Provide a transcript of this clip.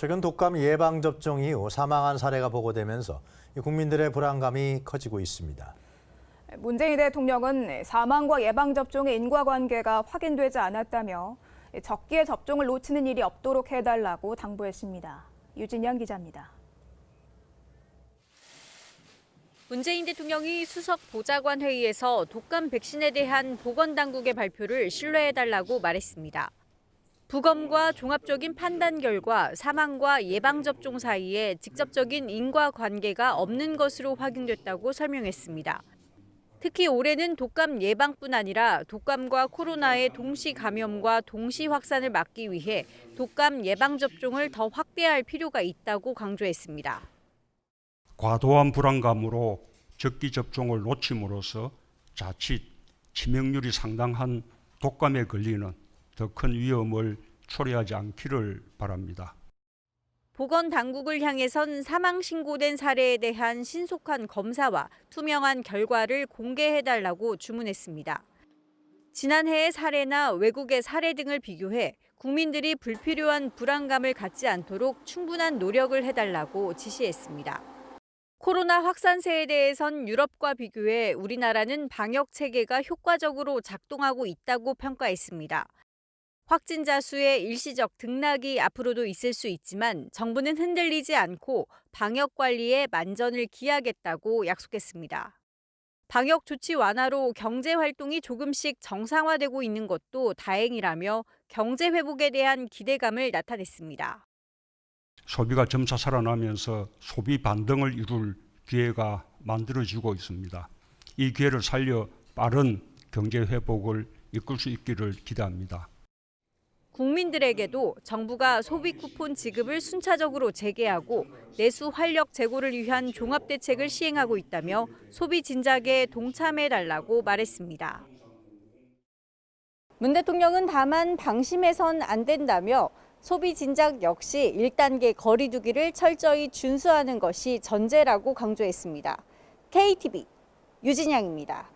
최근 독감 예방접종 이후 사망한 사례가 보고되면서 국민들의 불안감이 커지고 있습니다. 문재인 대통령은 사망과 예방접종의 인과관계가 확인되지 않았다며 적기에 접종을 놓치는 일이 없도록 해달라고 당부했습니다. 유진영 기자입니다. 문재인 대통령이 수석 보좌관 회의에서 독감 백신에 대한 보건당국의 발표를 신뢰해달라고 말했습니다. 부검과 종합적인 판단 결과 사망과 예방접종 사이에 직접적인 인과관계가 없는 것으로 확인됐다고 설명했습니다. 특히 올해는 독감 예방뿐 아니라 독감과 코로나의 동시 감염과 동시 확산을 막기 위해 독감 예방접종을 더 확대할 필요가 있다고 강조했습니다. 과도한 불안감으로 적기 접종을 놓침으로써 자칫 치명률이 상당한 독감에 걸리는 더 큰 위험을 초래하지 않기를 바랍니다. 보건당국을 향해선 사망 신고된 사례에 대한 신속한 검사와 투명한 결과를 공개해달라고 주문했습니다. 지난해의 사례나 외국의 사례 등을 비교해 국민들이 불필요한 불안감을 갖지 않도록 충분한 노력을 해달라고 지시했습니다. 코로나 확산세에 대해선 유럽과 비교해 우리나라는 방역 체계가 효과적으로 작동하고 있다고 평가했습니다. 확진자 수의 일시적 등락이 앞으로도 있을 수 있지만 정부는 흔들리지 않고 방역 관리에 만전을 기하겠다고 약속했습니다. 방역 조치 완화로 경제 활동이 조금씩 정상화되고 있는 것도 다행이라며 경제 회복에 대한 기대감을 나타냈습니다. 소비가 점차 살아나면서 소비 반등을 이룰 기회가 만들어지고 있습니다. 이 기회를 살려 빠른 경제 회복을 이끌 수 있기를 기대합니다. 국민들에게도 정부가 소비 쿠폰 지급을 순차적으로 재개하고 내수 활력 제고를 위한 종합 대책을 시행하고 있다며 소비 진작에 동참해달라고 말했습니다. 문 대통령은 다만 방심해선 안 된다며 소비 진작 역시 1단계 거리 두기를 철저히 준수하는 것이 전제라고 강조했습니다. KTV 유진양입니다.